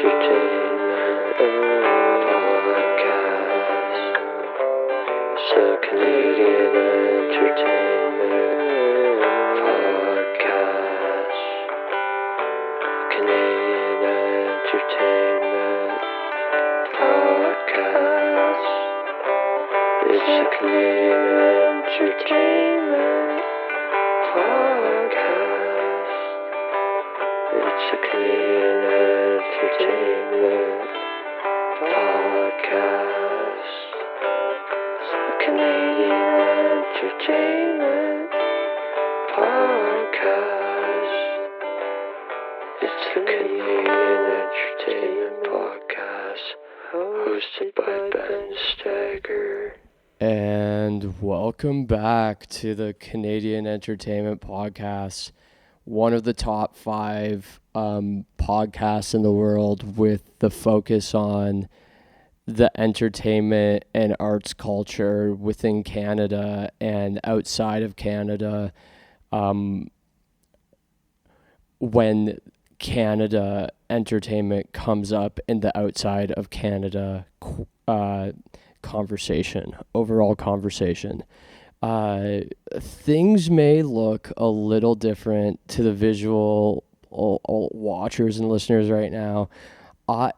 Entertainment Podcast. So Canadian Entertainment Podcast. Canadian Entertainment Podcast. It's a Canadian Entertainment Podcast. It's a Canadian Entertainment Podcast. It's a Canadian Entertainment Podcast. It's a Canadian Entertainment Podcast, hosted by Ben Stagger. And welcome back to the Canadian Entertainment Podcast, one of the top 5 podcasts in the world with the focus on the entertainment and arts culture within Canada and outside of Canada. When Canada entertainment comes up in the outside of Canada overall conversation. Things may look a little different to the visual watchers and listeners right now. I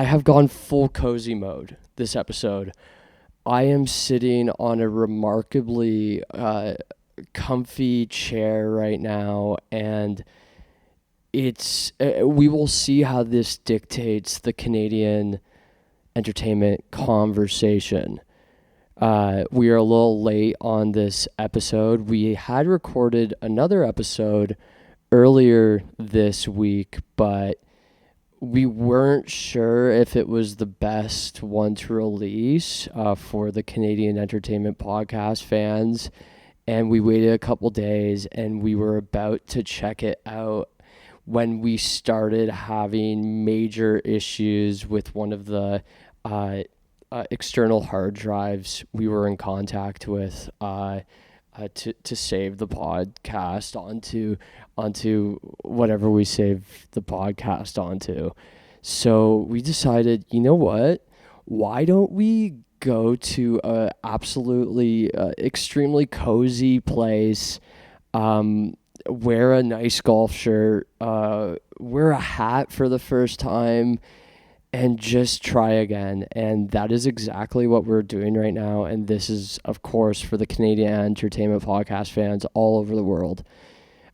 have gone full cozy mode this episode. I am sitting on a remarkably comfy chair right now, and it's we will see how this dictates the Canadian entertainment conversation. We are a little late on this episode. We had recorded another episode earlier this week, but we weren't sure if it was the best one to release for the Canadian Entertainment Podcast fans. And we waited a couple days, and we were about to check it out when we started having major issues with one of the external hard drives we were in contact with to save the podcast onto whatever we save the podcast onto. So we decided, you know what? Why don't we go to a absolutely extremely cozy place, wear a nice golf shirt, wear a hat for the first time, and just try again. And that is exactly what we're doing right now. And this is, of course, for the Canadian Entertainment Podcast fans all over the world.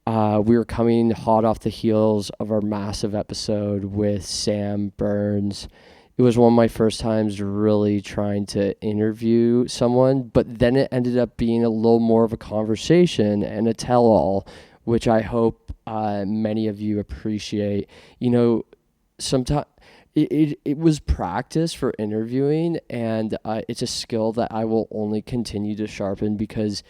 We were coming hot off the heels of our massive episode with Sam Burns. It was one of my first times really trying to interview someone, but then it ended up being a little more of a conversation and a tell-all, which I hope many of you appreciate. You know, sometimes it was practice for interviewing, and it's a skill that I will only continue to sharpen because,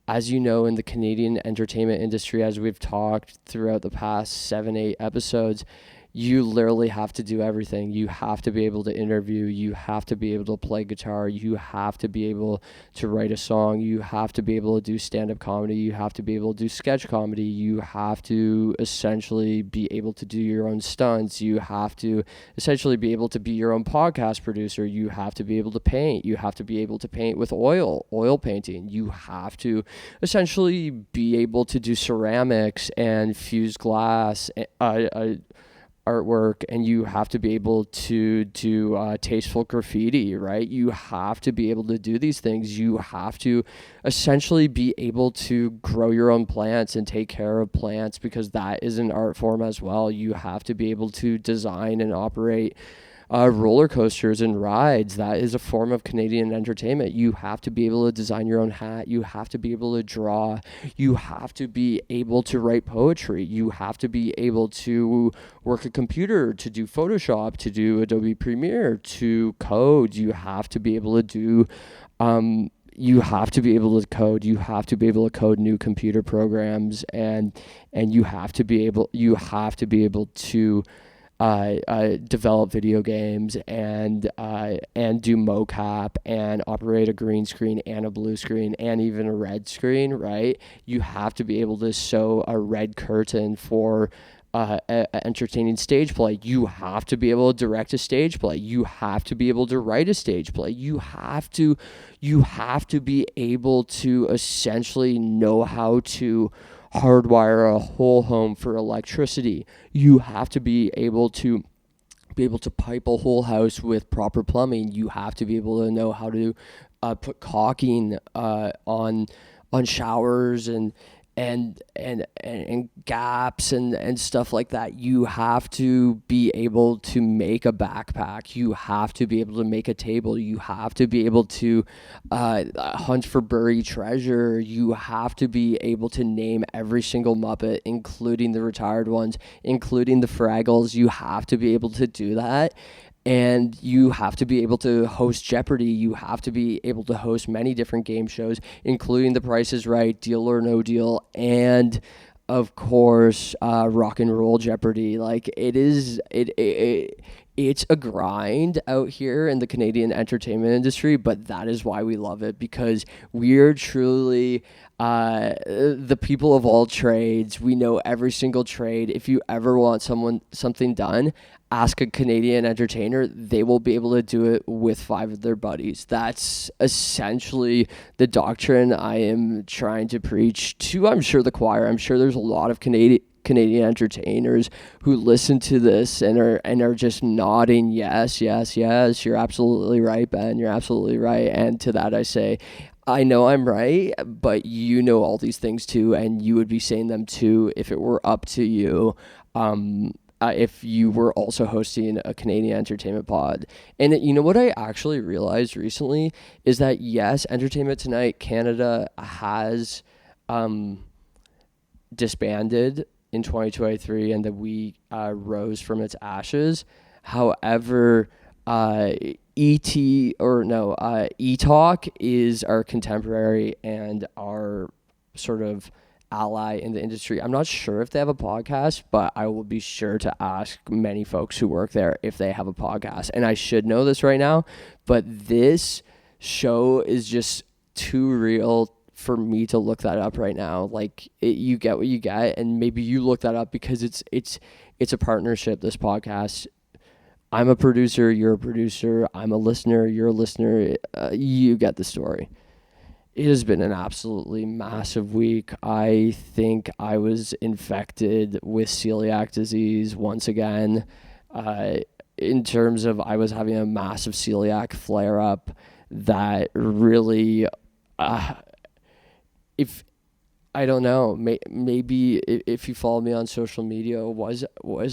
as you know, in the Canadian entertainment industry, as we've talked throughout the past 7-8 episodes, you literally have to do everything. You have to be able to interview. You have to be able to play guitar. You have to be able to write a song. You have to be able to do stand-up comedy. You have to be able to do sketch comedy. You have to essentially be able to do your own stunts. You have to essentially be able to be your own podcast producer. You have to be able to paint. You have to be able to paint with oil painting. You have to essentially be able to do ceramics and fuse glass, artwork, and you have to be able to do tasteful graffiti, right? You have to be able to do these things. You have to essentially be able to grow your own plants and take care of plants, because that is an art form as well. You have to be able to design and operate roller coasters and rides. That is a form of Canadian entertainment. You have to be able to design your own hat. You have to be able to draw. You have to be able to write poetry. You have to be able to work a computer, to do Photoshop, to do Adobe Premiere, to code. You have to be able to do you have to be able to code. You have to be able to code new computer programs, and you have to be able to develop video games and do mocap and operate a green screen and a blue screen and even a red screen, right? You have to be able to sew a red curtain for entertaining stage play. You have to be able to direct a stage play. You have to be able to write a stage play. You have to be able to essentially know how to hardwire a whole home for electricity. You have to be able to pipe a whole house with proper plumbing. You have to be able to know how to put caulking on showers and gaps and stuff like that. You have to be able to make a backpack. You have to be able to make a table. You have to be able to hunt for buried treasure. You have to be able to name every single Muppet, including the retired ones, including the Fraggles. You have to be able to do that. And you have to be able to host Jeopardy. You have to be able to host many different game shows, including The Price is Right, Deal or No Deal, and of course, Rock and Roll Jeopardy. Like it's a grind out here in the Canadian entertainment industry, but that is why we love it, because we're truly the people of all trades. We know every single trade. If you ever want something done, ask a Canadian entertainer. They will be able to do it with 5 of their buddies. That's essentially the doctrine I am trying to preach to, I'm sure, the choir. I'm sure there's a lot of Canadian entertainers who listen to this and are just nodding, yes, you're absolutely right, Ben, you're absolutely right. And to that I say, I know I'm right, but you know all these things too, and you would be saying them too if it were up to you. If you were also hosting a Canadian entertainment pod. And you know what I actually realized recently is that, yes, Entertainment Tonight Canada has disbanded in 2023 and that we rose from its ashes. However, E-Talk is our contemporary and our sort of ally in the industry. I'm not sure if they have a podcast, but I will be sure to ask many folks who work there if they have a podcast. And I should know this right now, but this show is just too real for me to look that up right now. Like, you get what you get, and maybe you look that up because it's a partnership, this podcast. I'm a producer, you're a producer, I'm a listener, you're a listener. You get the story. It has been an absolutely massive week. I think I was infected with celiac disease once again. In terms of, I was having a massive celiac flare-up that really, if I don't know, maybe if you follow me on social media, was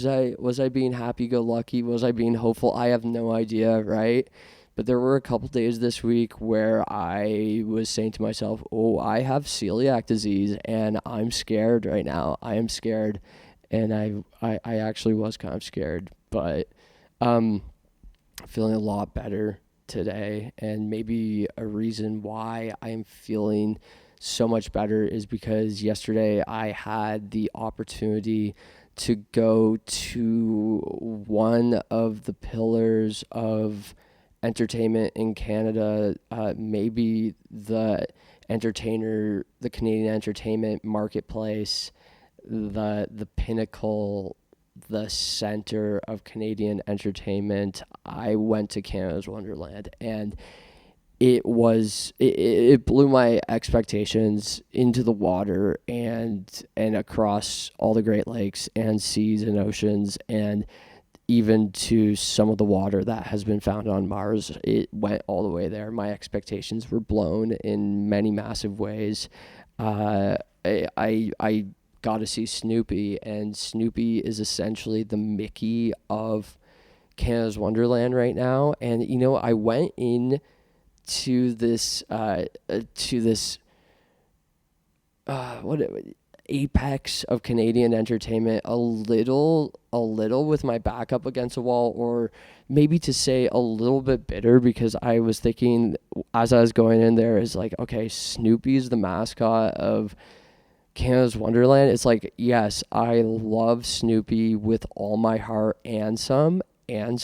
I being happy-go-lucky? Was I being hopeful? I have no idea, right? But there were a couple days this week where I was saying to myself, oh, I have celiac disease and I'm scared right now. I am scared. And I actually was kind of scared, but feeling a lot better today. And maybe a reason why I am feeling so much better is because yesterday I had the opportunity to go to one of the pillars of entertainment in Canada, maybe the Canadian entertainment marketplace, the pinnacle, the center of Canadian entertainment. I went to Canada's Wonderland, and it blew my expectations into the water and across all the Great Lakes and seas and oceans, and even to some of the water that has been found on Mars. It went all the way there. My expectations were blown in many massive ways. I got to see Snoopy, and Snoopy is essentially the Mickey of Canada's Wonderland right now. And, you know, I went in to this apex of Canadian entertainment a little with my back up against a wall, or maybe to say a little bit bitter, because I was thinking as I was going in there is like, okay, Snoopy's the mascot of Canada's Wonderland. It's like, yes, I love Snoopy with all my heart and some, and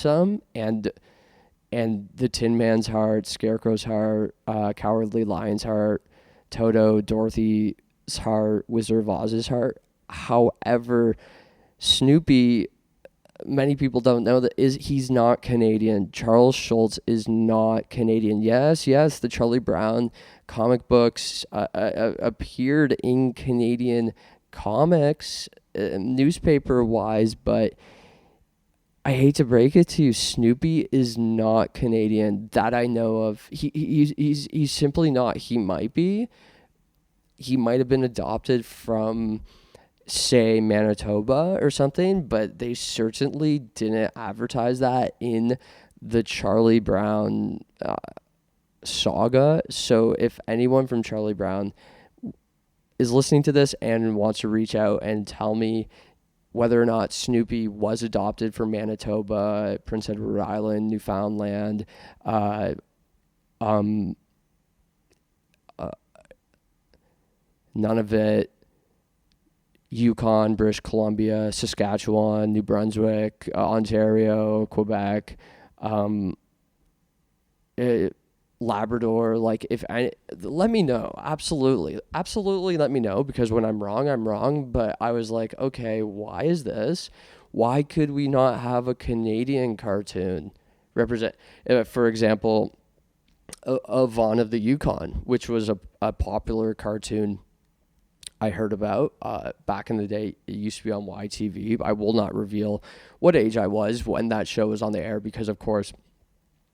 the Tin Man's heart, Scarecrow's heart, Cowardly Lion's heart, Toto, Dorothy's heart, Wizard of Oz's heart. However, Snoopy, many people don't know that he's not Canadian. Charles Schulz is not Canadian. Yes, the Charlie Brown comic books appeared in Canadian comics, newspaper wise, but I hate to break it to you, Snoopy is not Canadian that I know of. He's simply not. He might be. He might have been adopted from, say, Manitoba or something, but they certainly didn't advertise that in the Charlie Brown saga. So if anyone from Charlie Brown is listening to this and wants to reach out and tell me whether or not Snoopy was adopted from Manitoba, Prince Edward Island, Newfoundland, Nunavut, Yukon, British Columbia, Saskatchewan, New Brunswick, Ontario, Quebec, Labrador, let me know. Absolutely let me know, because when I'm wrong. But I was like, okay, why is this? Why could we not have a Canadian cartoon represent, for example, a Vaughn of the Yukon, which was a popular cartoon I heard about back in the day. It used to be on YTV. I will not reveal what age I was when that show was on the air, because of course,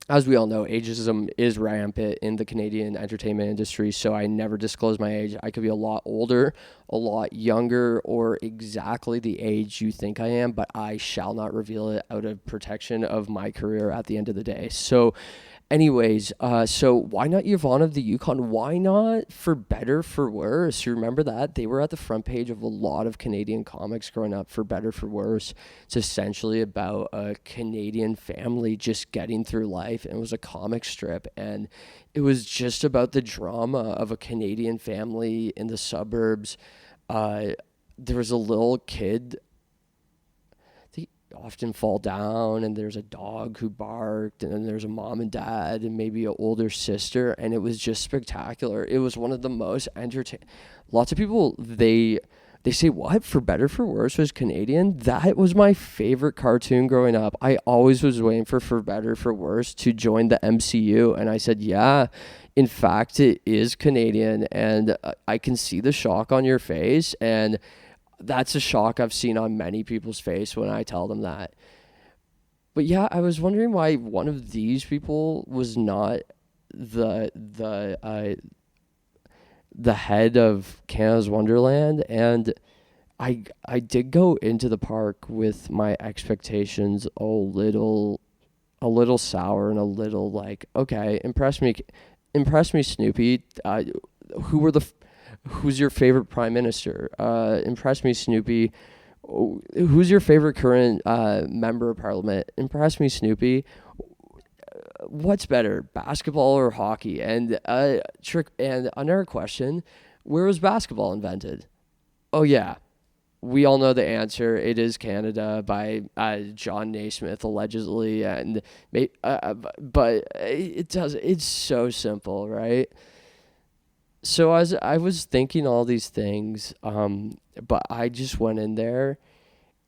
as we all know, ageism is rampant in the Canadian entertainment industry, so I never disclose my age. I could be a lot older, a lot younger, or exactly the age you think I am, but I shall not reveal it out of protection of my career at the end of the day. So anyways, so why not Yvonne of the Yukon? Why not For Better, For Worse? You remember that? They were at the front page of a lot of Canadian comics growing up, For Better, For Worse. It's essentially about a Canadian family just getting through life, and it was a comic strip, and it was just about the drama of a Canadian family in the suburbs. There was a little kid, often fall down, and there's a dog who barked, and then there's a mom and dad and maybe an older sister, and it was just spectacular. It was one of the most entertaining. Lots of people, they say, what, For Better, For Worse was Canadian? That was my favorite cartoon growing up. I always was waiting for Better, For Worse to join the MCU, and I said, yeah, in fact, it is Canadian, and I can see the shock on your face, and that's a shock I've seen on many people's face when I tell them that. But yeah, I was wondering why one of these people was not the head of Canada's Wonderland, and I did go into the park with my expectations a little sour and a little like, okay, impress me, Snoopy. Who's your favorite prime minister? Impress me, Snoopy. Who's your favorite current member of parliament? Impress me, Snoopy. What's better, basketball or hockey? And another question, where was basketball invented? Oh yeah, we all know the answer. It is Canada by John Naismith, allegedly, and but it's so simple, right? So as I was thinking all these things, but I just went in there,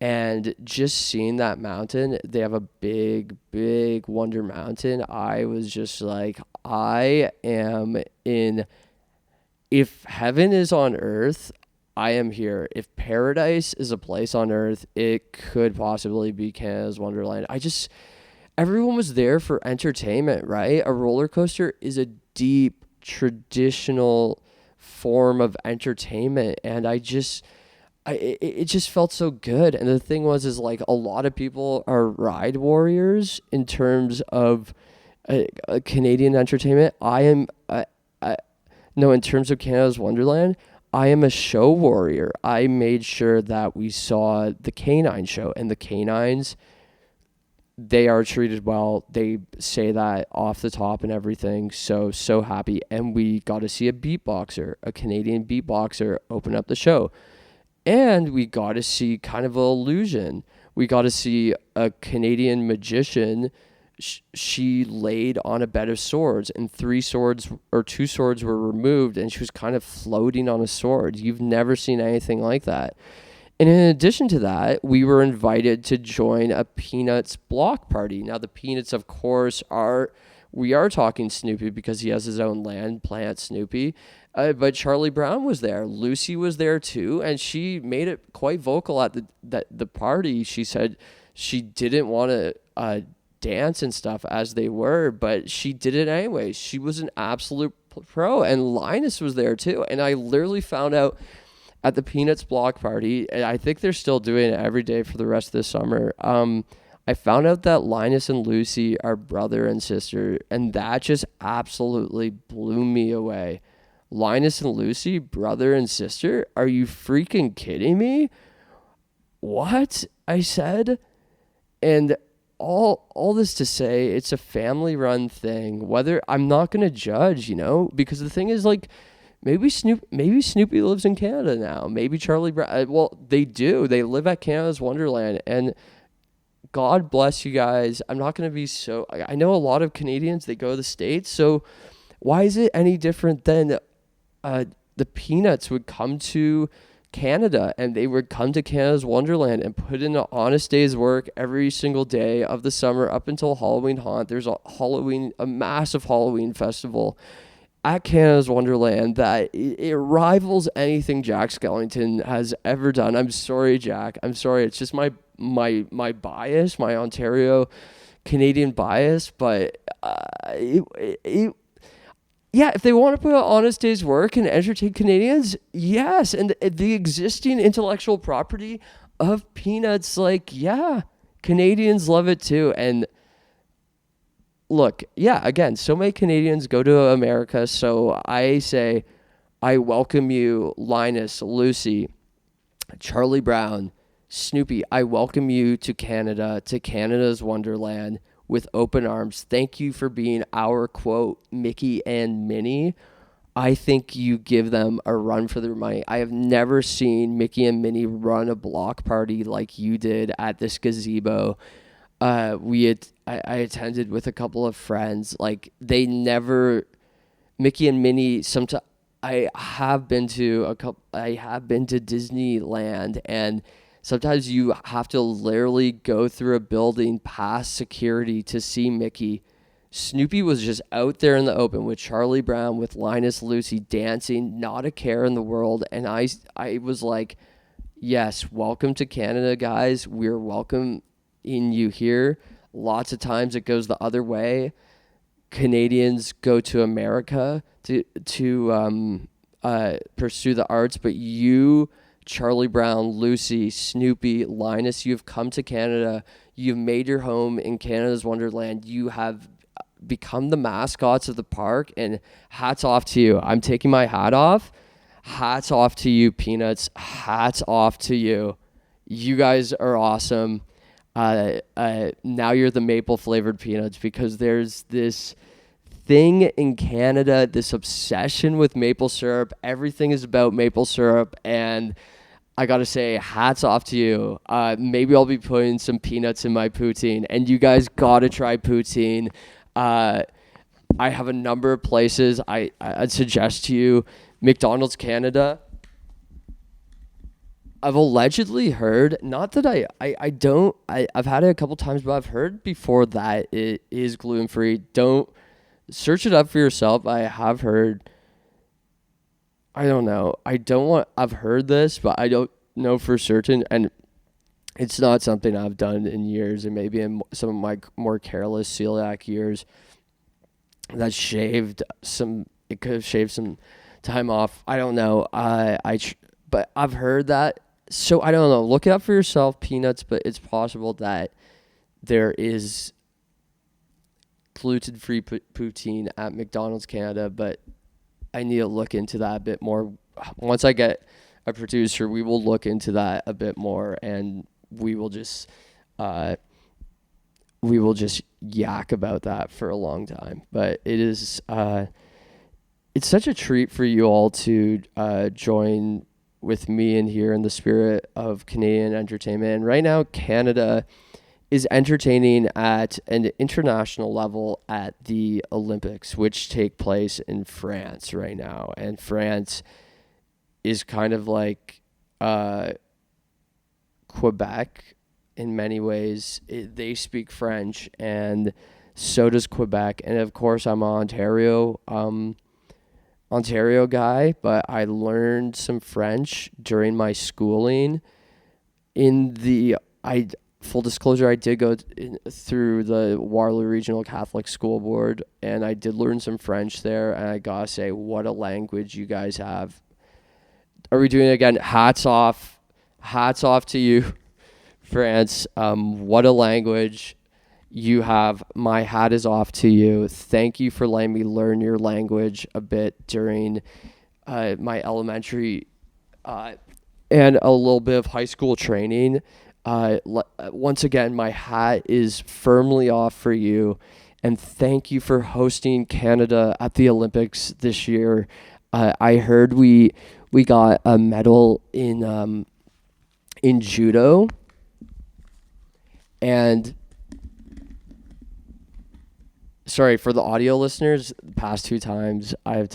and just seeing that mountain, they have a big Wonder Mountain. I was just like, I am in, if heaven is on earth, I am here. If paradise is a place on earth, it could possibly be Canada's Wonderland. Everyone was there for entertainment, right? A roller coaster is a deep, traditional form of entertainment, and it just felt so good. And the thing was like, a lot of people are ride warriors in terms of Canadian entertainment. In terms of Canada's Wonderland, I am a show warrior. I made sure that we saw the canine show, and the canines, they are treated well. They say that off the top and everything. So happy. And we got to see a Canadian beatboxer open up the show. And we got to see kind of an illusion. We got to see a Canadian magician. She laid on a bed of swords, and 2 swords were removed, and she was kind of floating on a sword. You've never seen anything like that. And in addition to that, we were invited to join a Peanuts block party. Now, the Peanuts, of course, we are talking Snoopy because he has his own land, Plant Snoopy. But Charlie Brown was there. Lucy was there too, and she made it quite vocal at the party. She said she didn't want to dance and stuff as they were, but she did it anyway. She was an absolute pro, and Linus was there too. And I literally found out at the Peanuts block party, and I think they're still doing it every day for the rest of the summer. I found out that Linus and Lucy are brother and sister, and that just absolutely blew me away. Linus and Lucy, brother and sister? Are you freaking kidding me? What? I said. And all this to say, it's a family run thing. Whether I'm not gonna judge, because the thing is, like, maybe Snoopy lives in Canada now. Maybe Charlie Brown. Well, they do. They live at Canada's Wonderland, and God bless you guys. I'm not gonna be so. I know a lot of Canadians, they go to the States, so why is it any different than the Peanuts would come to Canada, and they would come to Canada's Wonderland and put in an honest day's work every single day of the summer up until Halloween haunt. There's a massive Halloween festival at Canada's Wonderland that it rivals anything Jack Skellington has ever done. I'm sorry, Jack. I'm sorry. It's just my bias, my Ontario Canadian bias, but yeah, if they want to put an honest day's work and entertain Canadians, yes. And the existing intellectual property of Peanuts, like, yeah, Canadians love it too. And look, yeah, again, so many Canadians go to America. So I say, I welcome you, Linus, Lucy, Charlie Brown, Snoopy. I welcome you to Canada, to Canada's Wonderland, with open arms. Thank you for being our, quote, Mickey and Minnie. I think you give them a run for their money. I have never seen Mickey and Minnie run a block party like you did at this gazebo. I attended with a couple of friends. Like, they never, Mickey and Minnie, sometimes I have been to Disneyland, and sometimes you have to literally go through a building past security to see Mickey. Snoopy was just out there in the open with Charlie Brown, with Linus, Lucy, dancing, not a care in the world. And I was like, yes, welcome to Canada, guys. We're welcoming you here. Lots of times it goes the other way. Canadians go to America to pursue the arts, but you, Charlie Brown, Lucy, Snoopy, Linus, you've come to Canada. You've made your home in Canada's Wonderland. You have become the mascots of the park, and hats off to you. I'm taking my hat off. Hats off to you, Peanuts. Hats off to you. You guys are awesome. Now you're the maple flavored Peanuts, because there's this thing in Canada, this obsession with maple syrup. Everything is about maple syrup, and I gotta say, hats off to you. Maybe I'll be putting some peanuts in my poutine, and you guys gotta try poutine. I have a number of places I'd suggest to you. McDonald's Canada. I've allegedly heard, not that I've had it a couple times, but I've heard before that it is gluten-free. Don't search it up for yourself. I have heard, I don't know. I've heard this, but I don't know for certain. And it's not something I've done in years, and maybe in some of my more careless celiac years that it could have shaved some time off. I don't know. But I've heard that. So I don't know. Look it up for yourself, Peanuts, but it's possible that there is gluten-free poutine at McDonald's Canada, but I need to look into that a bit more. Once I get a producer, we will look into that a bit more, and we will just yak about that for a long time. But it is it's such a treat for you all to join with me in here in the spirit of Canadian entertainment. And right now, Canada is entertaining at an international level at the Olympics, which take place in France right now. And France is kind of like Quebec in many ways. They speak French, and so does Quebec. And of course, I'm an Ontario guy, but I learned some French during my schooling. Full disclosure, I did go through the Waterloo Regional Catholic School Board, and I did learn some French there. And I gotta say, what a language you guys have. Are we doing it again? Hats off to you, France. What a language you have. My hat is off to you. Thank you for letting me learn your language a bit during my elementary and a little bit of high school training. Once again, my hat is firmly off for you, and thank you for hosting Canada at the Olympics this year. I heard we got a medal in judo, and sorry for the audio listeners. The past 2 times I've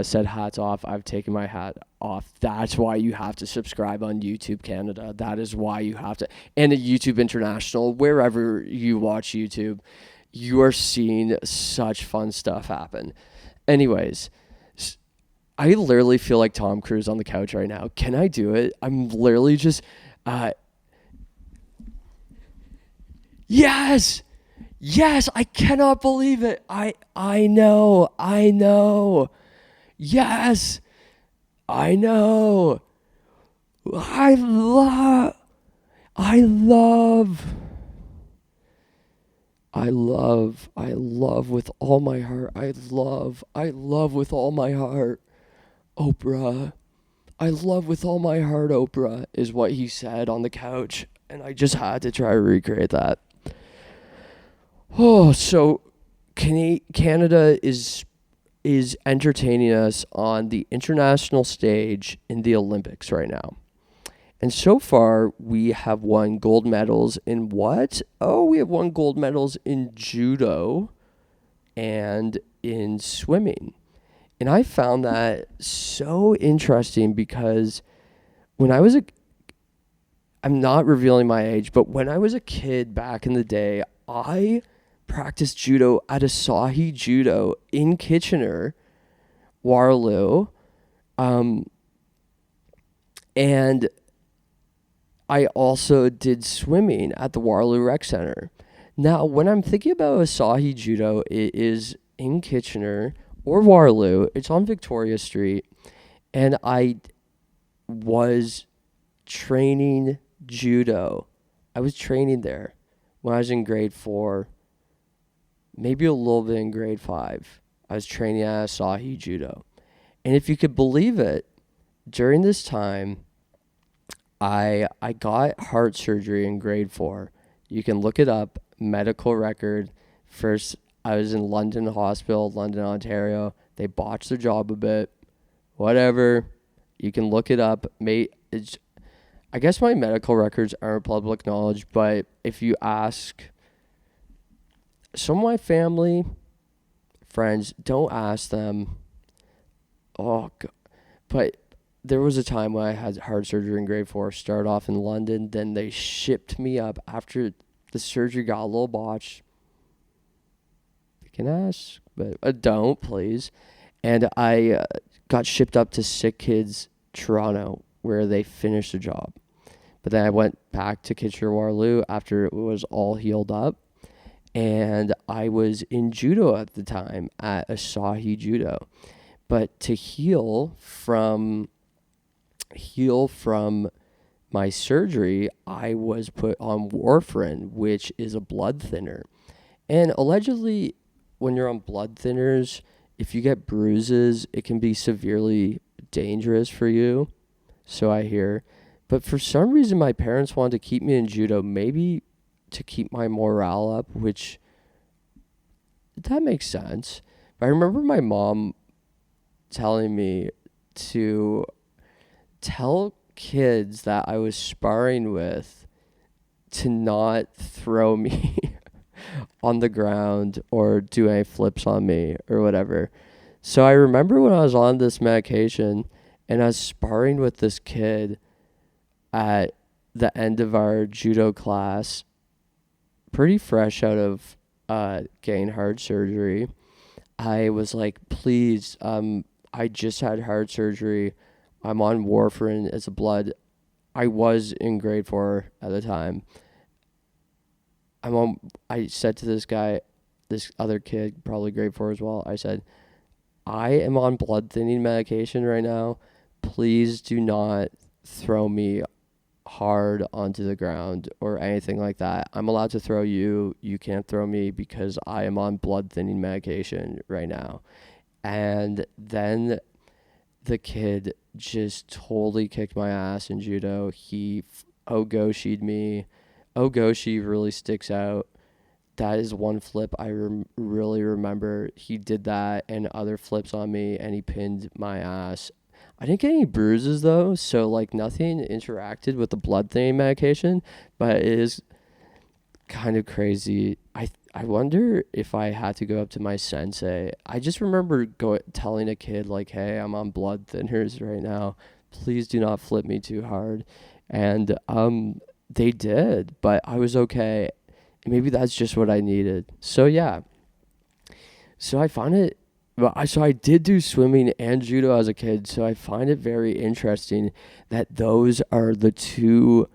said hats off, I've taken my hat off. That's why you have to subscribe on YouTube Canada. That is why you have to, and at YouTube International, wherever you watch YouTube, you are seeing such fun stuff happen. Anyways, I literally feel like Tom Cruise on the couch right now. Can I do it? I'm literally just, yes, I cannot believe it. I know. Yes, I know. I love with all my heart. I love with all my heart. Oprah. I love with all my heart, Oprah, is what he said on the couch. And I just had to try to recreate that. Oh, so Canada is entertaining us on the international stage in the Olympics right now. And so far, we have won gold medals in what? Oh, we have won gold medals in judo and in swimming. And I found that so interesting because when I was I'm not revealing my age, but when I was a kid back in the day, I practiced judo at Asahi Judo in Kitchener, Waterloo. And I also did swimming at the Waterloo Rec Center. Now, when I'm thinking about Asahi Judo, it is in Kitchener or Waterloo. It's on Victoria Street. And I was training judo. I was training there when I was in grade 4, maybe a little bit in grade 5. I was training at Asahi Judo. And if you could believe it, during this time, I got heart surgery in grade 4. You can look it up, medical record. First, I was in London Hospital, London, Ontario. They botched their job a bit. Whatever. You can look it up. I guess my medical records aren't public knowledge, but if you ask some of my family, friends, don't ask them. Oh, God. But there was a time when I had heart surgery in grade 4, started off in London, then they shipped me up after the surgery got a little botched. You can ask, but don't, please. And I got shipped up to Sick Kids Toronto, where they finished the job. But then I went back to Kitchener-Waterloo after it was all healed up. And I was in judo at the time at Asahi Judo. But to heal from my surgery, I was put on warfarin, which is a blood thinner. And allegedly, when you're on blood thinners, if you get bruises, it can be severely dangerous for you. So I hear. But for some reason, my parents wanted to keep me in judo, maybe to keep my morale up, which that makes sense. But I remember my mom telling me to tell kids that I was sparring with to not throw me on the ground or do any flips on me or whatever. So I remember when I was on this medication and I was sparring with this kid at the end of our judo class, pretty fresh out of getting heart surgery. I was like, please, I just had heart surgery. I'm on warfarin as a blood. I was in grade 4 at the time. I said to this guy, this other kid, probably grade 4 as well, I said, I am on blood thinning medication right now. Please do not throw me hard onto the ground or anything like that. I'm allowed to throw you. You can't throw me because I am on blood thinning medication right now. And then the kid just totally kicked my ass in judo. He Ogoshi'd me. Ogoshi really sticks out. That is one flip I really remember. He did that and other flips on me, and he pinned my ass. I didn't get any bruises though, so like nothing interacted with the blood thinning medication, but it is kind of crazy. I wonder if I had to go up to my sensei. I just remember telling a kid like, "Hey, I'm on blood thinners right now. Please do not flip me too hard." And they did, but I was okay. Maybe that's just what I needed. So yeah. So I found it. Well, I did do swimming and judo as a kid, so I find it very interesting that those are the two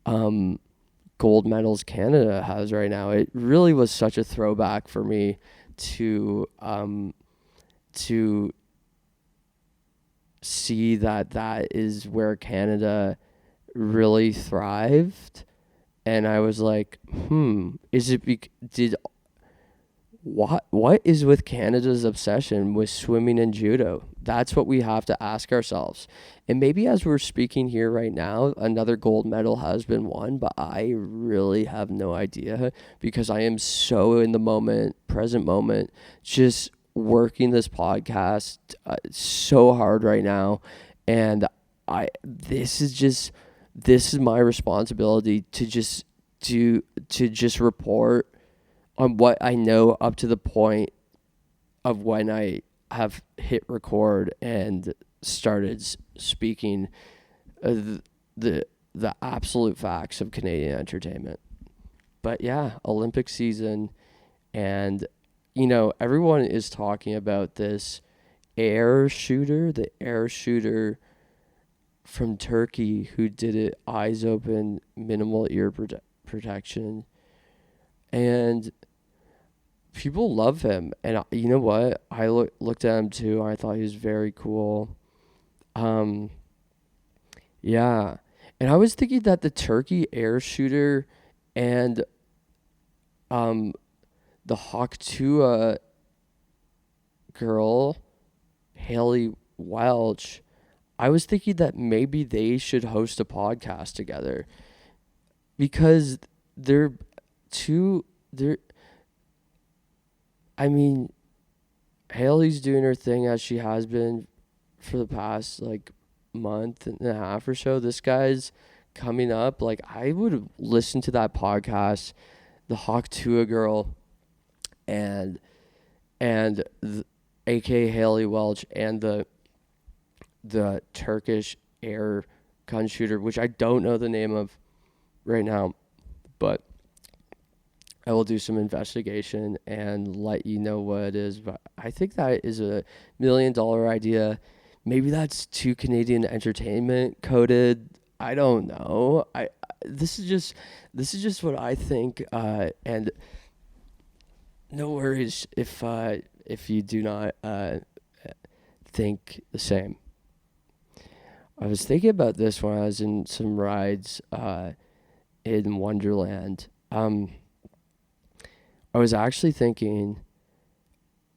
gold medals Canada has right now. It really was such a throwback for me to see that is where Canada really thrived. And I was like, is it what is with Canada's obsession with swimming and judo? That's what we have to ask ourselves. And maybe as we're speaking here right now, another gold medal has been won, but I really have no idea because I am so in the moment, present moment, just working this podcast so hard right now. And this is my responsibility to just report on what I know up to the point of when I have hit record and started speaking the absolute facts of Canadian entertainment. But yeah, Olympic season, and everyone is talking about this the air shooter from Turkey who did it eyes open, minimal ear protection, and people love him. And you know what? I looked at him too. I thought he was very cool. Yeah. And I was thinking that the Turkey air shooter and the Haktua girl, Haley Welch, I was thinking that maybe they should host a podcast together because Haley's doing her thing as she has been for the past like month and a half or so. This guy's coming up. Like, I would listen to that podcast, the Haktua girl and aka Haley Welch and the Turkish air gun shooter, which I don't know the name of right now, but I will do some investigation and let you know what it is. But I think that is $1 million idea. Maybe that's too Canadian entertainment coded. I don't know. This is just what I think. And no worries if you do not think the same. I was thinking about this when I was in some rides in Wonderland. I was actually thinking,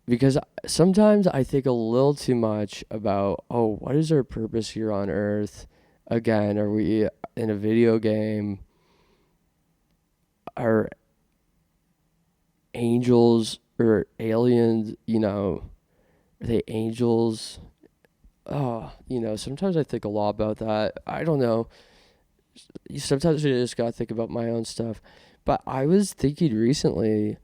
because sometimes I think a little too much about, what is our purpose here on Earth? Again, are we in a video game? Are angels or aliens, are they angels? Sometimes I think a lot about that. I don't know. Sometimes I just gotta think about my own stuff. But I was thinking recently,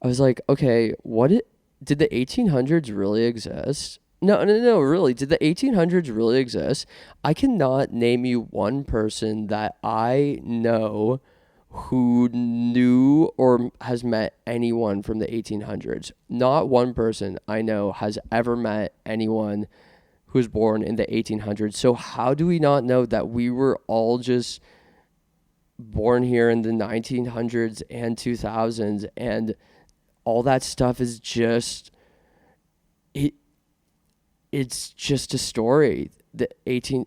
I was like, okay, did the 1800s really exist? No, really. Did the 1800s really exist? I cannot name you one person that I know who knew or has met anyone from the 1800s. Not one person I know has ever met anyone who was born in the 1800s. So how do we not know that we were all just born here in the 1900s and 2000s, and all that stuff is just it it's just a story. The 18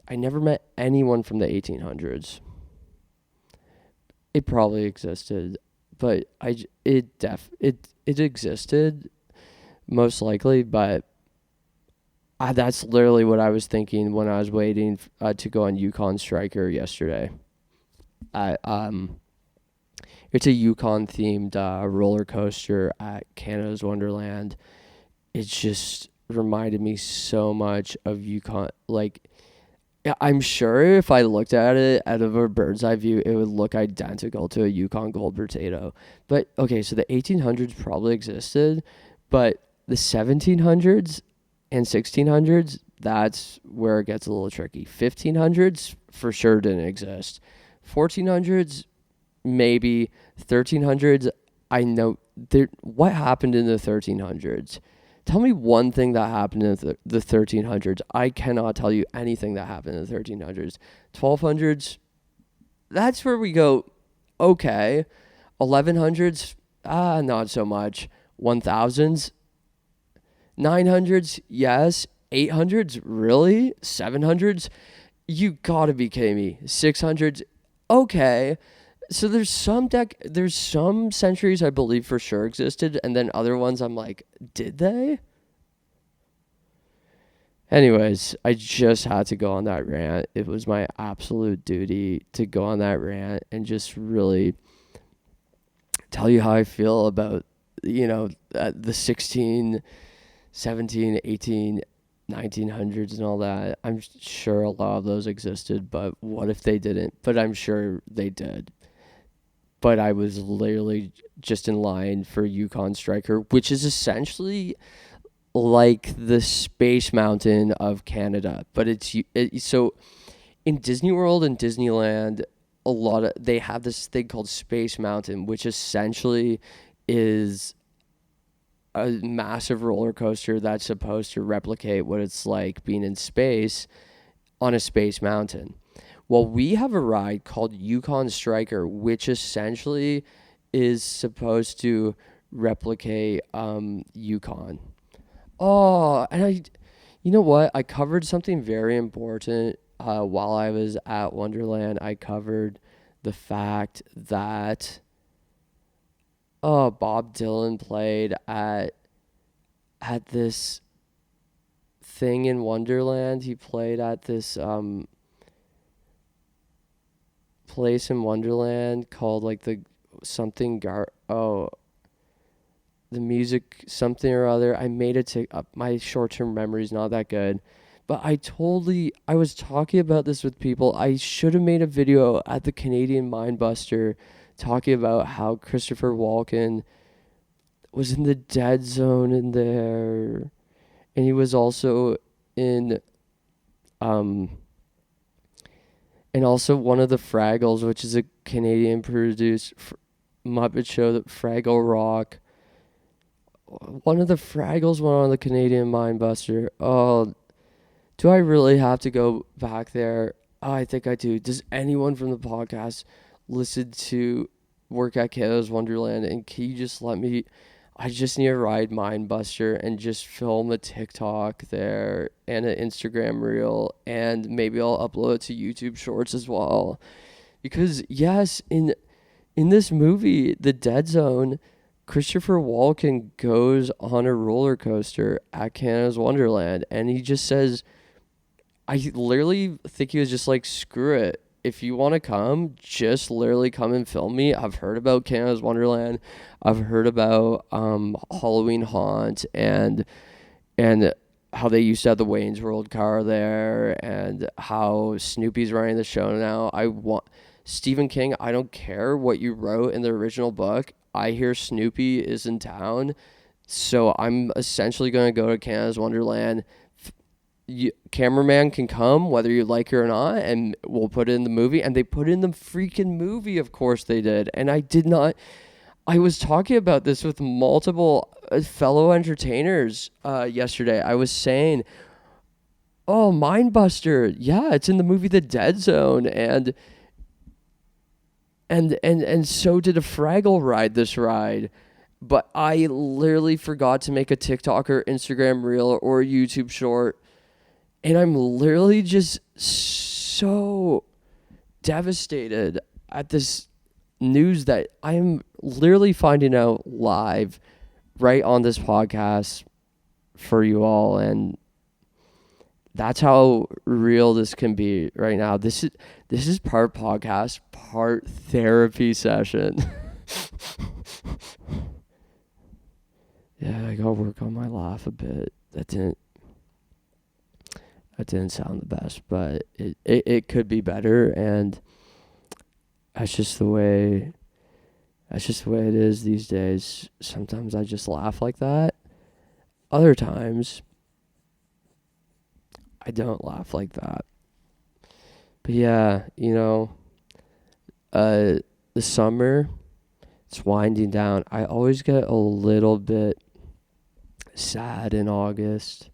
I never met anyone from the 1800s. It probably existed, but it existed most likely, but that's literally what I was thinking when I was waiting to go on Yukon Striker yesterday. I It's a Yukon themed roller coaster at Canada's Wonderland. It just reminded me so much of Yukon. Like, I'm sure if I looked at it out of a bird's eye view, it would look identical to a Yukon Gold potato. But okay, so the 1800s probably existed, but the 1700s and 1600s, that's where it gets a little tricky. 1500s for sure didn't exist. 1400s, maybe. 1300s, I know. What happened in the 1300s? Tell me one thing that happened in the 1300s. I cannot tell you anything that happened in the 1300s. 1200s, that's where we go, okay. 1100s, not so much. 1000s, 900s, yes. 800s, really? 700s, you gotta be kidding me. 600s, okay. So there's some centuries I believe for sure existed, and then other ones I'm like, did they? Anyways, I just had to go on that rant. It was my absolute duty to go on that rant and just really tell you how I feel about, the 16, 17, 18, 1900s and all that. I'm sure a lot of those existed, but what if they didn't? But I'm sure they did. But I was literally just in line for Yukon Striker, which is essentially like the Space Mountain of Canada. But so in Disney World and Disneyland, they have this thing called Space Mountain, which essentially is a massive roller coaster that's supposed to replicate what it's like being in space on a space mountain. Well, we have a ride called Yukon Striker, which essentially is supposed to replicate Yukon. Oh, and you know what? I covered something very important while I was at Wonderland. I covered the fact that Bob Dylan played at this thing in Wonderland. He played at this place in Wonderland called like the music something or other. I made it to my short-term memory's not that good, but I was talking about this with people. I should have made a video at the Canadian Mindbuster talking about how Christopher Walken was in the dead zone in there, and he was also in and also one of the Fraggles, which is a Canadian produced Muppet show, that Fraggle Rock. One of the Fraggles went on the Canadian Mindbuster. Oh, do I really have to go back there? Oh, I think I do. Does anyone from the podcast listen to work at Canada's Wonderland? And can you just let me... I just need to ride Mindbuster and just film a TikTok there and an Instagram reel, and maybe I'll upload it to YouTube Shorts as well. Because yes, in this movie, The Dead Zone, Christopher Walken goes on a roller coaster at Canada's Wonderland, and he just says, I literally think he was just like, screw it. If you want to come, just literally come and film me. I've heard about Canada's Wonderland. I've heard about Halloween Haunt and how they used to have the Wayne's World car there, and how Snoopy's running the show now. Stephen King, I don't care what you wrote in the original book. I hear Snoopy is in town. So I'm essentially going to go to Canada's Wonderland. Cameraman can come whether you like it or not, and we'll put it in the movie. And they put it in the freaking movie, of course they did. And I was talking about this with multiple fellow entertainers yesterday. I was saying, oh, Mindbuster, yeah, it's in the movie The Dead Zone, and so did a Fraggle ride this ride. But I literally forgot to make a TikTok or Instagram reel or a YouTube short. And I'm literally just so devastated at this news that I'm literally finding out live right on this podcast for you all. And that's how real this can be right now. This is part podcast, part therapy session. Yeah, I gotta work on my laugh a bit. That didn't sound the best, but it could be better, and that's just the way it is these days. Sometimes I just laugh like that. Other times I don't laugh like that. But yeah, the summer, it's winding down. I always get a little bit sad in August,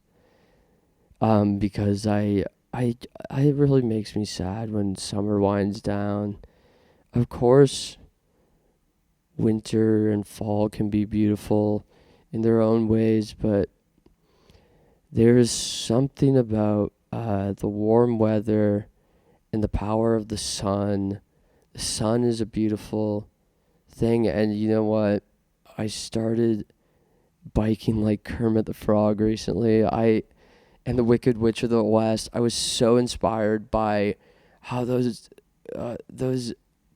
because it really makes me sad when summer winds down. Of course, winter and fall can be beautiful in their own ways, but there is something about the warm weather and the power of the sun. The sun is a beautiful thing, and you know what? I started biking like Kermit the Frog recently. And the Wicked Witch of the West. I was so inspired by how those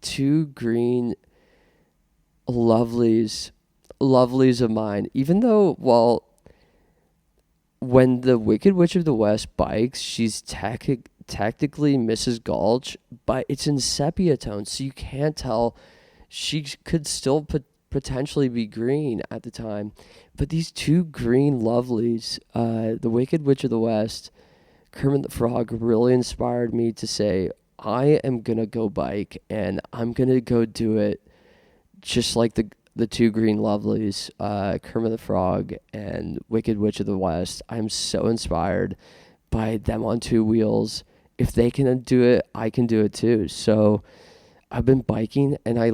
two green lovelies of mine. Even though, well, when the Wicked Witch of the West bikes, she's technically Mrs. Gulch, but it's in sepia tones, so you can't tell. She could still potentially be green at the time. But these two green lovelies, the Wicked Witch of the West, Kermit the Frog, really inspired me to say, I am going to go bike, and I'm going to go do it just like the two green lovelies, Kermit the Frog and Wicked Witch of the West. I'm so inspired by them on two wheels. If they can do it, I can do it too. So I've been biking, and I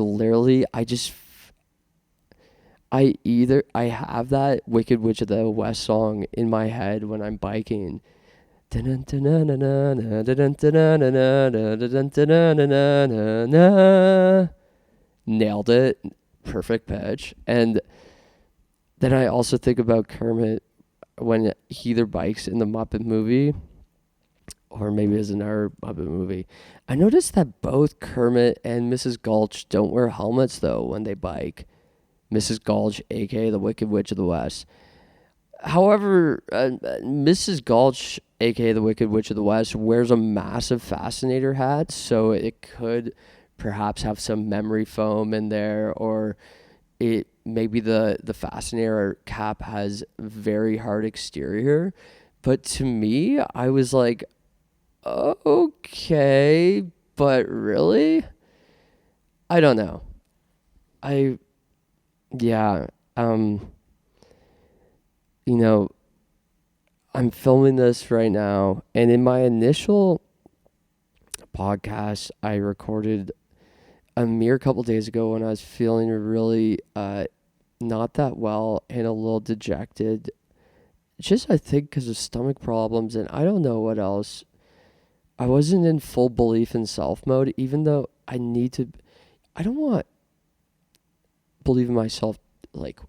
have that Wicked Witch of the West song in my head when I'm biking. Nailed it. Perfect pitch. And then I also think about Kermit when he either bikes in the Muppet movie or maybe as another Muppet movie. I noticed that both Kermit and Mrs. Gulch don't wear helmets though when they bike. Mrs. Gulch, aka the Wicked Witch of the West. However, Mrs. Gulch, aka the Wicked Witch of the West, wears a massive fascinator hat, so it could perhaps have some memory foam in there, or it maybe the fascinator cap has very hard exterior. But to me, I was like, okay, but really? I don't know. Yeah, I'm filming this right now, and in my initial podcast I recorded a mere couple days ago when I was feeling really not that well and a little dejected, just I think because of stomach problems, and I don't know what else. I wasn't in full belief in self mode, even though I don't want believe in myself like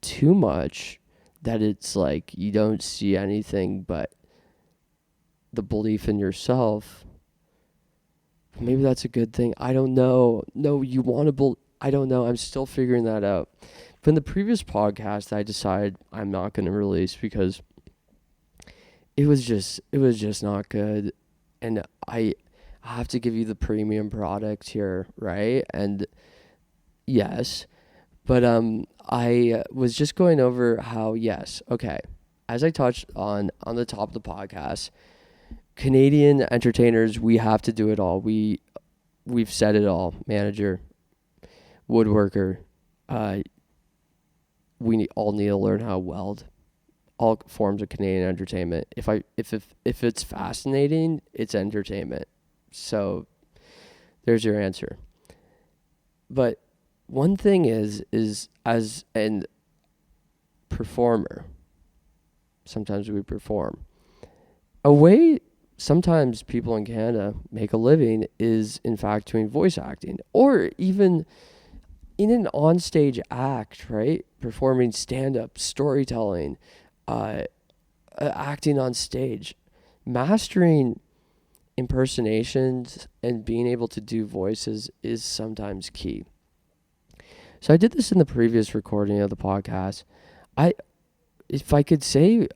too much that it's like you don't see anything but the belief in yourself. Maybe that's a good thing. I don't know. No, you want to I don't know. I'm still figuring that out. But in the previous podcast, I decided I'm not going to release because it was just not good. And I have to give you the premium product here, right? And yes, But I was just going over how, yes, okay, as I touched on the top of the podcast, Canadian entertainers, we have to do it all. We've said it all. Manager, woodworker, all need to learn how to weld. All forms of Canadian entertainment. If it's fascinating, it's entertainment. So there's your answer. But one thing is as a performer, sometimes we perform. A way sometimes people in Canada make a living is, in fact, doing voice acting, or even in an onstage act, right? Performing stand-up, storytelling, acting on stage, mastering impersonations and being able to do voices is sometimes key. So I did this in the previous recording of the podcast. If I could say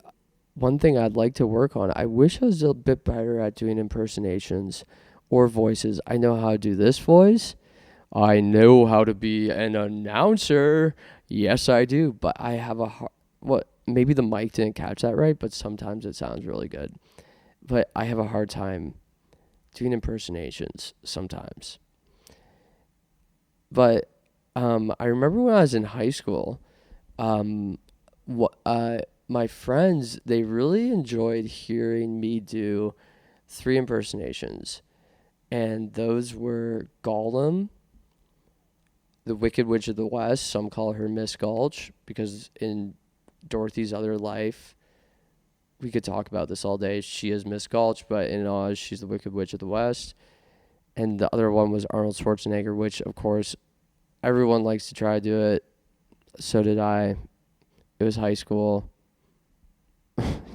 one thing I'd like to work on, I wish I was a bit better at doing impersonations or voices. I know how to do this voice. I know how to be an announcer. Yes, I do. But I have maybe the mic didn't catch that right, but sometimes it sounds really good. But I have a hard time doing impersonations sometimes. But I remember when I was in high school, my friends, they really enjoyed hearing me do 3 impersonations. And those were Gollum, the Wicked Witch of the West. Some call her Miss Gulch, because in Dorothy's other life, we could talk about this all day, she is Miss Gulch, but in Oz, she's the Wicked Witch of the West. And the other one was Arnold Schwarzenegger, which, of course, everyone likes to try to do it. So did I. It was high school.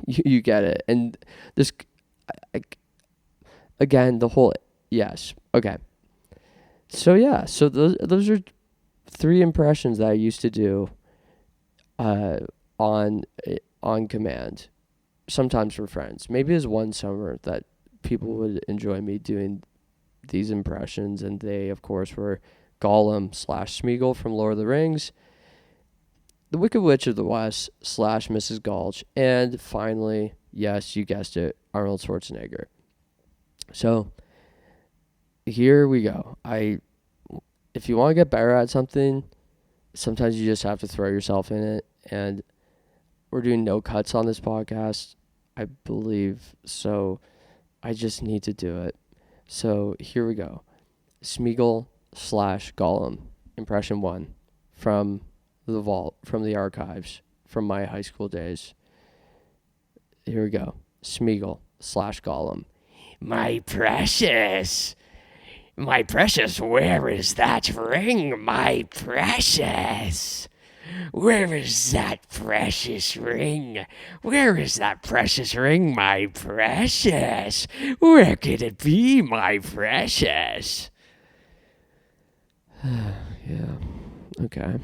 You get it. And this, again, the whole, yes. Okay. So, yeah. So those are 3 impressions that I used to do on command, sometimes for friends. Maybe it was one summer that people would enjoy me doing these impressions, and they, of course, were Gollum / Smeagol from Lord of the Rings, the Wicked Witch of the West / Mrs. Gulch, and finally, yes, you guessed it, Arnold Schwarzenegger. So here we go. If you want to get better at something, sometimes you just have to throw yourself in it, and we're doing no cuts on this podcast, I believe, so I just need to do it. So here we go. Smeagol / Gollum, impression 1, from the vault, from the archives, from my high school days. Here we go. Smeagol / Gollum. My precious, where is that ring, my precious? Where is that precious ring? Where is that precious ring, my precious? Where could it be, my precious? Yeah, okay.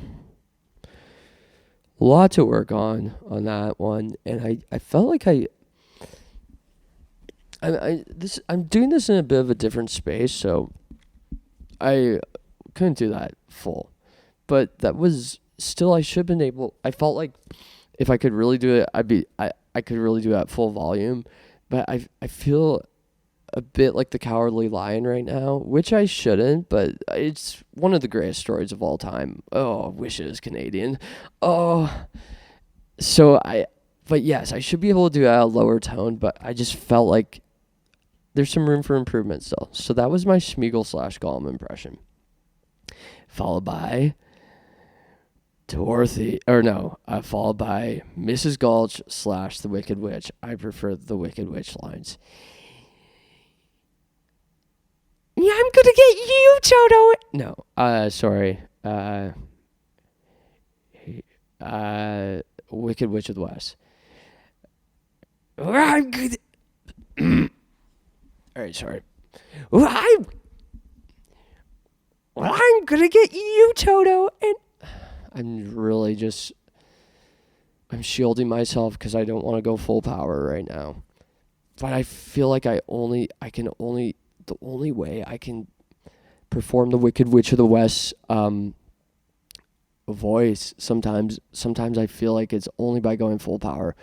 A lot to work on that one, and I felt like I'm doing this in a bit of a different space, so I couldn't do that full. But that was still, I should have been able, I felt like if I could really do it, I could really do it at full volume. But I feel a bit like the Cowardly Lion right now, which I shouldn't, but it's one of the greatest stories of all time. Oh, I wish it was Canadian. Oh, but yes, I should be able to do it at a lower tone, but I just felt like there's some room for improvement still. So that was my Smeagol / Gollum impression. Followed by followed by Mrs. Gulch / the Wicked Witch. I prefer the Wicked Witch lines. Yeah, I'm gonna get you, Toto. No, sorry. Wicked Witch of the West. I'm gonna. All right, sorry. I'm gonna get you, Toto, and I'm really just. I'm shielding myself because I don't want to go full power right now. But I feel like the only way I can perform the Wicked Witch of the West voice. Sometimes I feel like it's only by going full power.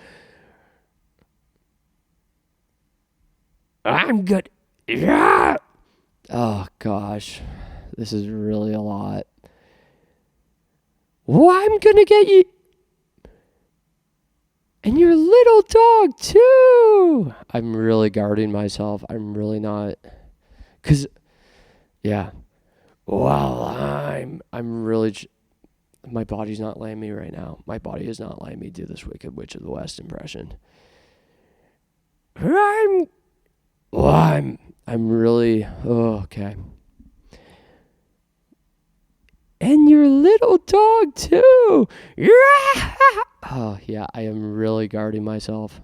I'm good. Yeah. Oh gosh, this is really a lot. Well, I'm gonna get you and your little dog too. I'm really guarding myself. I'm really not, cause yeah. Well, I'm really. My body's not letting me right now. My body is not letting me do this Wicked Witch of the West impression. I'm really, okay. And your little dog too. Yeah. Oh yeah, I am really guarding myself.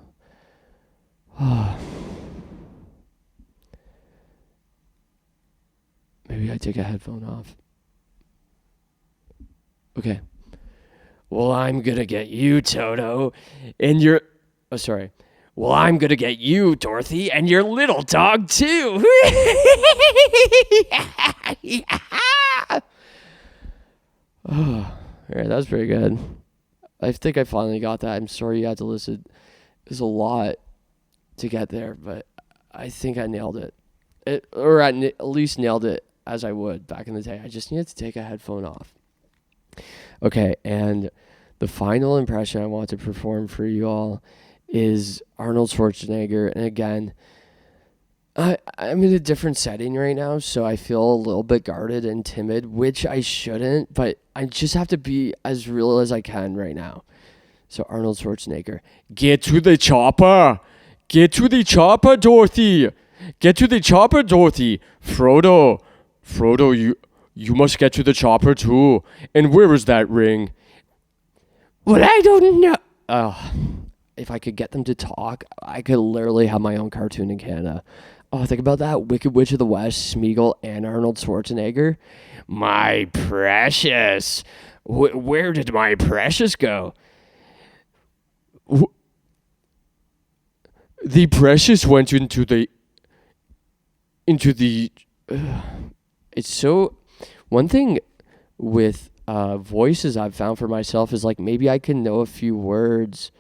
Maybe I take a headphone off. Okay. Well, I'm gonna get you, Toto, and your. Oh, sorry. Well, I'm gonna get you, Dorothy, and your little dog too. Oh, all right, that was pretty good. I think I finally got that. I'm sorry you had to listen. There's a lot to get there, but I think I nailed it. Or at least nailed it as I would back in the day. I just needed to take a headphone off. Okay, and the final impression I want to perform for you all is Arnold Schwarzenegger. And again, I'm in a different setting right now, so I feel a little bit guarded and timid, which I shouldn't, but I just have to be as real as I can right now. So Arnold Schwarzenegger, get to the chopper. Get to the chopper, Dorothy. Get to the chopper, Dorothy. Frodo, you must get to the chopper too. And where is that ring? Well, I don't know. If I could get them to talk, I could literally have my own cartoon in Canada. Oh, think about that. Wicked Witch of the West, Smeagol, and Arnold Schwarzenegger. My precious. Where did my precious go? The precious went into the... it's so... One thing with voices I've found for myself is like maybe I can know a few words,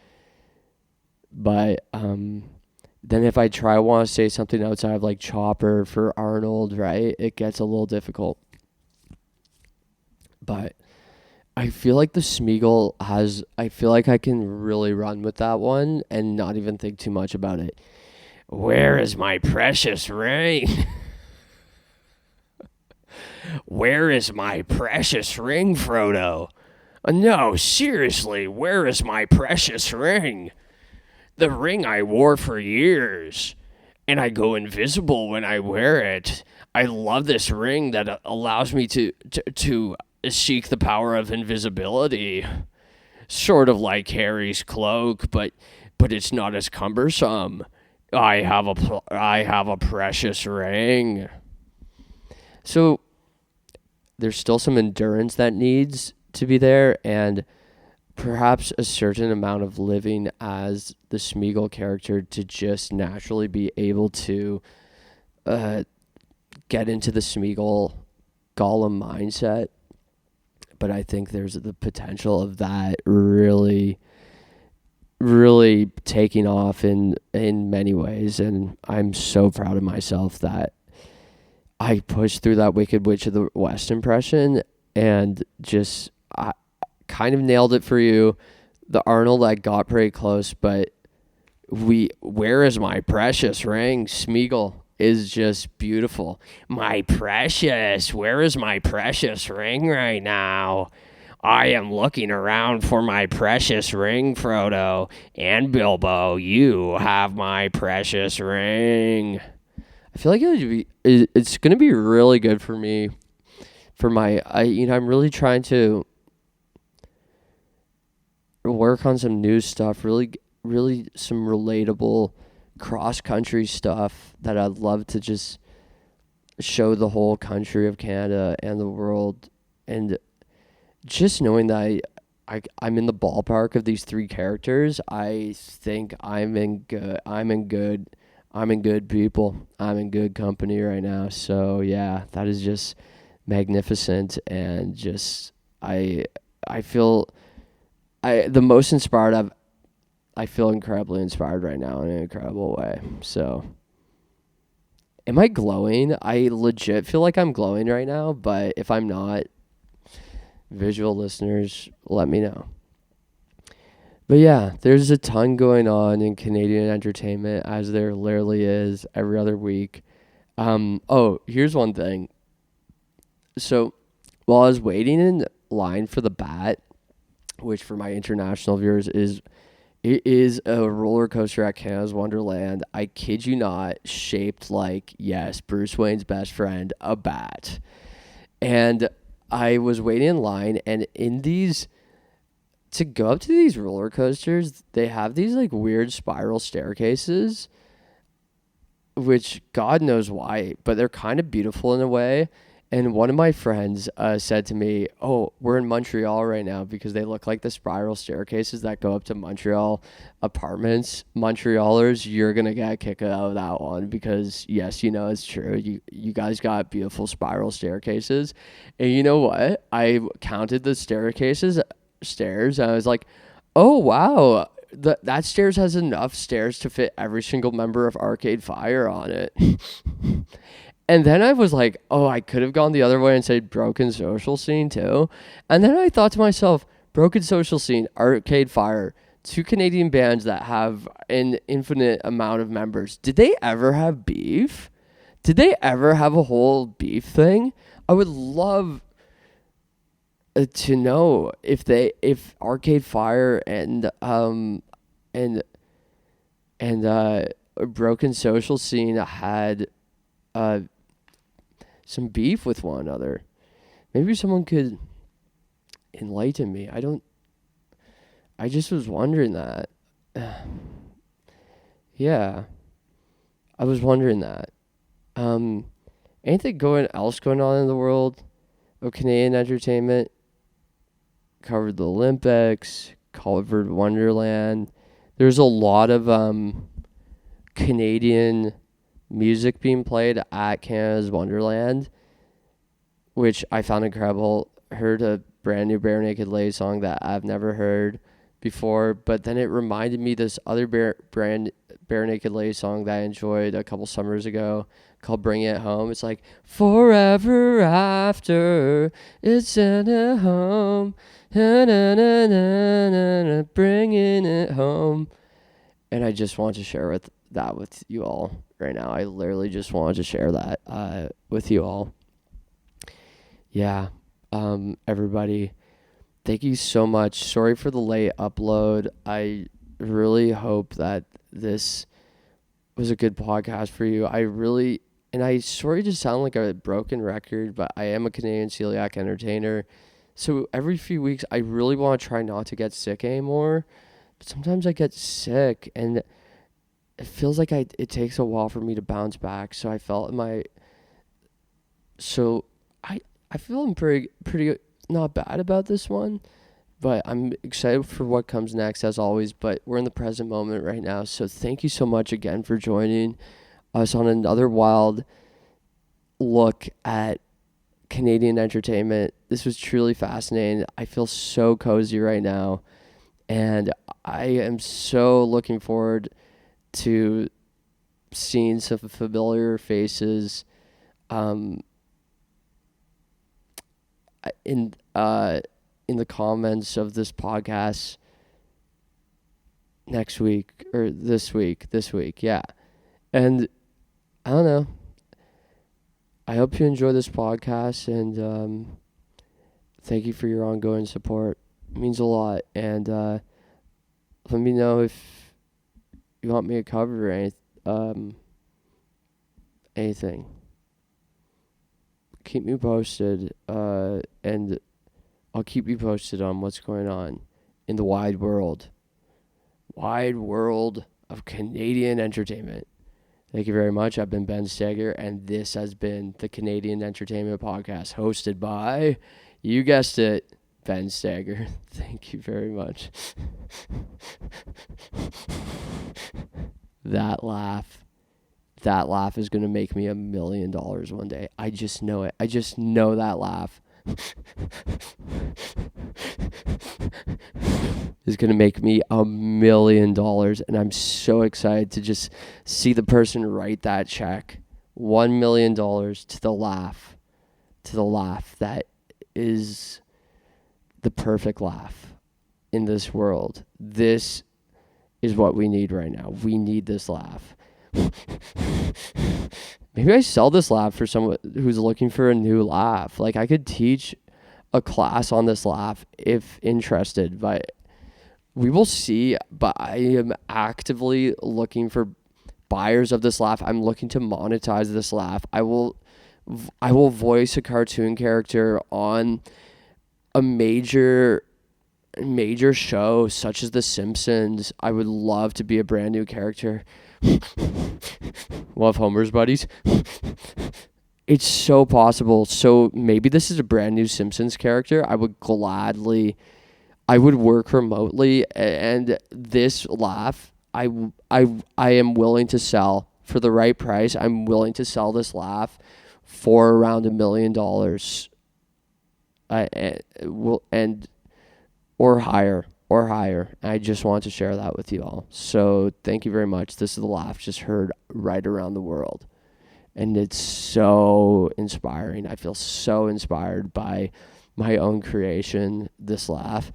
but then if I want to say something outside of like chopper for Arnold, right, it gets a little difficult. But I feel like the Smeagol I feel like I can really run with that one and not even think too much about it. Where is my precious ring? Where is my precious ring, Frodo? No, seriously, where is my precious ring? The ring I wore for years, and I go invisible when I wear it. I love this ring that allows me to seek the power of invisibility. Sort of like Harry's cloak, but it's not as cumbersome. I have a precious ring. So there's still some endurance that needs to be there, and perhaps a certain amount of living as the Smeagol character to just naturally be able to get into the Smeagol Gollum mindset. But I think there's the potential of that really, really taking off in many ways, and I'm so proud of myself that I pushed through that Wicked Witch of the West impression and just I kind of nailed it for you. The Arnold, I got pretty close, but where is my precious ring? Smeagol is just beautiful. My precious, where is my precious ring right now? I am looking around for my precious ring, Frodo. And Bilbo, you have my precious ring. I feel like it's going to be really good for me. I'm really trying to work on some new stuff, really some relatable cross-country stuff that I'd love to just show the whole country of Canada and the world. And just knowing that I'm in the ballpark of these three characters, I think I'm in good people. I'm in good company right now. So yeah, that is just magnificent, and just I I feel the most inspired I feel incredibly inspired right now in an incredible way. So, am I glowing? I legit feel like I'm glowing right now, but if I'm not, visual listeners, let me know. But yeah, there's a ton going on in Canadian entertainment, as there literally is every other week. Here's one thing. So, while I was waiting in line for the Bat, which for my international viewers it is a roller coaster at Canada's Wonderland. I kid you not, shaped like, yes, Bruce Wayne's best friend, a bat. And I was waiting in line, and to go up to these roller coasters, they have these like weird spiral staircases, which God knows why, but they're kind of beautiful in a way. And one of my friends said to me, "Oh, we're in Montreal right now because they look like the spiral staircases that go up to Montreal apartments." Montrealers, you're gonna get a kick out of that one because yes, you know it's true. You guys got beautiful spiral staircases, and you know what? I counted the stairs, and I was like, "Oh wow." That stairs has enough stairs to fit every single member of Arcade Fire on it. And then I was like, oh, I could have gone the other way and said Broken Social Scene too. And then I thought to myself, Broken Social Scene, Arcade Fire, two Canadian bands that have an infinite amount of members. Did they ever have beef? Did they ever have a whole beef thing? I would love to know if Arcade Fire and Broken Social Scene had some beef with one another. Maybe someone could enlighten me. I just was wondering that. Yeah, I was wondering that. Anything else going on in the world of Canadian entertainment? Covered the Olympics, covered Wonderland. There's a lot of Canadian music being played at Canada's Wonderland, which I found incredible. Heard a brand new Bare Naked Ladies song that I've never heard before, but then it reminded me this other Bare Naked Ladies song that I enjoyed a couple summers ago called Bring It Home. It's like, forever after, it's in a home, bringing it home. And I just want to share that with you all right now. I literally just wanted to share that with you all. Yeah, everybody, thank you so much. Sorry for the late upload. I really hope that this was a good podcast for you. I sorry to sound like a broken record, but I am a Canadian celiac entertainer. So every few weeks, I really want to try not to get sick anymore. But sometimes I get sick, and it feels like it takes a while for me to bounce back. So I felt I feel I'm pretty not bad about this one, but I'm excited for what comes next as always. But we're in the present moment right now. So thank you so much again for joining us on another wild look at Canadian entertainment. This was truly fascinating. I feel so cozy right now, and I am so looking forward to seeing some familiar faces in the comments of this podcast next week or this week, yeah. And I don't know. I hope you enjoy this podcast, and thank you for your ongoing support. It means a lot. And let me know if you want me to cover anything. Keep me posted, and I'll keep you posted on what's going on in the wide world of Canadian entertainment. Thank you very much. I've been Ben Steger, and this has been the Canadian Entertainment Podcast, hosted by, you guessed it, Ben Steger. Thank you very much. That laugh is going to make me $1 million one day. I just know it. I just know that laugh. is going to make me $1 million. And I'm so excited to just see the person write that check. $1 million to the laugh that is the perfect laugh in this world. This is what we need right now. We need this laugh. Maybe I sell this laugh for someone who's looking for a new laugh. Like, I could teach a class on this laugh if interested, but we will see. But I am actively looking for buyers of this laugh. I'm looking to monetize this laugh. I will voice a cartoon character on a major show such as The Simpsons. I would love to be a brand new character. Love Homer's buddies. It's so possible. So maybe this is a brand new Simpsons character. I would work remotely, and this laugh, I am willing to sell for the right price. I'm willing to sell this laugh for around $1 million. Or higher. I just want to share that with you all. So thank you very much. This is the laugh just heard right around the world. And it's so inspiring. I feel so inspired by my own creation, this laugh.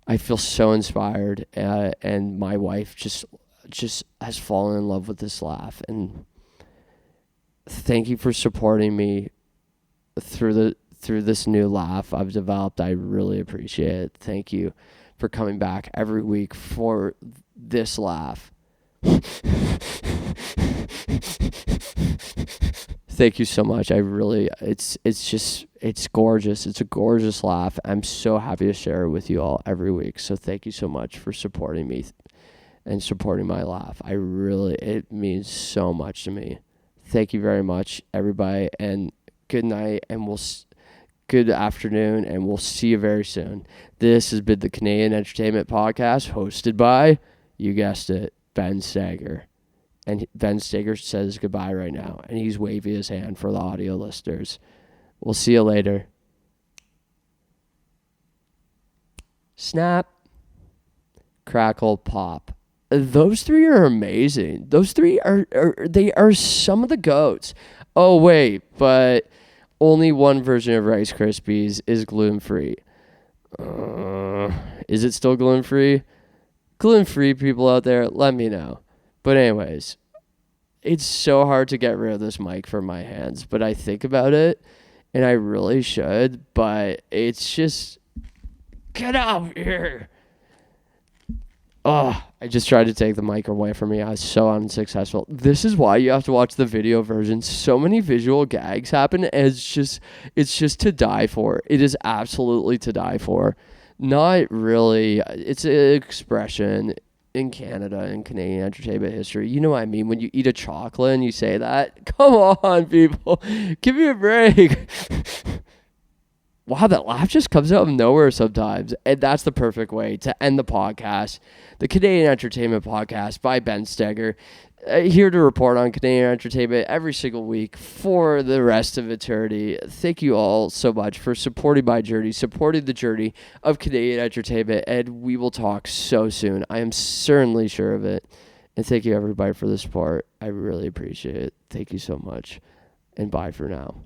I feel so inspired, and my wife just has fallen in love with this laugh. And thank you for supporting me through this new laugh I've developed. I really appreciate it. Thank you for coming back every week for this laugh. Thank you so much. It's gorgeous. It's a gorgeous laugh. I'm so happy to share it with you all every week. So thank you so much for supporting me and supporting my laugh. It means so much to me. Thank you very much, everybody, and good night, and good afternoon, and we'll see you very soon. This has been the Canadian Entertainment Podcast, hosted by, you guessed it, Ben Stager. And Ben Stager says goodbye right now, and he's waving his hand for the audio listeners. We'll see you later. Snap, crackle, pop. Those three are amazing. Those three are some of the GOATs. Oh, wait, but only one version of Rice Krispies is gluten-free. Is it still gluten-free? Gluten-free people out there, let me know. But anyways, it's so hard to get rid of this mic from my hands, but I think about it, and I really should, but it's just, get out here. Oh, I just tried to take the mic away from me. I was so unsuccessful. This is why you have to watch the video version. So many visual gags happen, and it's just to die for. It is absolutely to die for. Not really. It's an expression in Canada and Canadian entertainment history. You know what I mean? When you eat a chocolate and you say that, come on, people. Give me a break. Wow, that laugh just comes out of nowhere sometimes. And that's the perfect way to end the podcast. The Canadian Entertainment Podcast by Ben Steger. Here to report on Canadian entertainment every single week for the rest of eternity. Thank you all so much for supporting my journey, supporting the journey of Canadian entertainment, and we will talk so soon. I am certainly sure of it. And thank you, everybody, for the support. I really appreciate it. Thank you so much, and bye for now.